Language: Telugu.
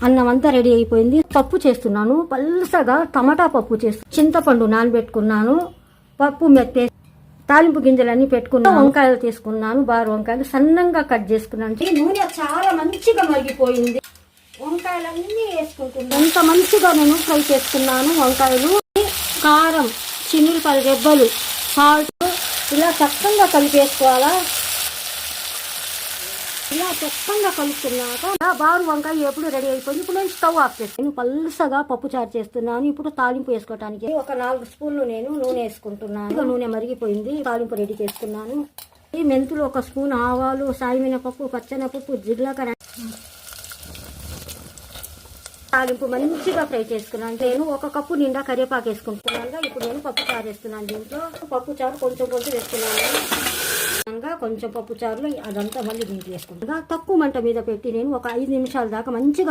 అన్నం అంతా రెడీ అయిపోయింది. పప్పు చేస్తున్నాను. పల్సగా టమాటా పప్పు చేస్తున్నాను. చింతపండు నానబెట్టుకున్నాను. పప్పు మెత్తే తాలింపు గింజలన్నీ పెట్టుకున్నాను. వంకాయలు తీసుకున్నాను. బారు వంకాయలు సన్నంగా కట్ చేసుకున్నాను. నూనె చాలా మంచిగా మరిగిపోయింది. వంకాయలన్నీ వేసుకుంటున్నాను. ఎంత మంచిగా నేను ఫ్రై చేసుకున్నాను. వంకాయలు, కారం, చిన్నులపాయల రెబ్బలు, సాల్ట్ ఇలా చక్కగా కలిపేసుకోవాలా. ఇలా చక్కగా కలుపుకున్నాక బారు వంకాయ ఎప్పుడు రెడీ అయిపోయింది. ఇప్పుడు నేను స్టవ్ ఆఫ్ చేస్తాను. నేను పల్సగా పప్పు చారు చేస్తున్నాను. ఇప్పుడు తాలింపు వేసుకోవడానికి ఒక 4 స్పూన్లు నేను నూనె వేసుకుంటున్నాను. నూనె మరిగిపోయింది. తాలింపు రెడీ చేసుకున్నాను. ఈ మెంతులు 1 స్పూన్, ఆవాలు, సాయిమినపప్పు, పచ్చెనపప్పు, జీలకర్ర తాలింపు మంచిగా ఫ్రై చేసుకున్నాను. నేను 1 కప్పు నిండా కరివేపాకు వేసుకుంటున్నాను. ఇప్పుడు నేను పప్పు చారు వేస్తున్నాను. దీంట్లో పప్పు చారు కొంచెం వేసుకున్నాను. కొంచెం పప్పు చారులో అదంతా మళ్ళీ దీంట్లో వేసుకుంటున్నా. తక్కువ మంట మీద పెట్టి నేను ఒక 5 నిమిషాల దాకా మంచిగా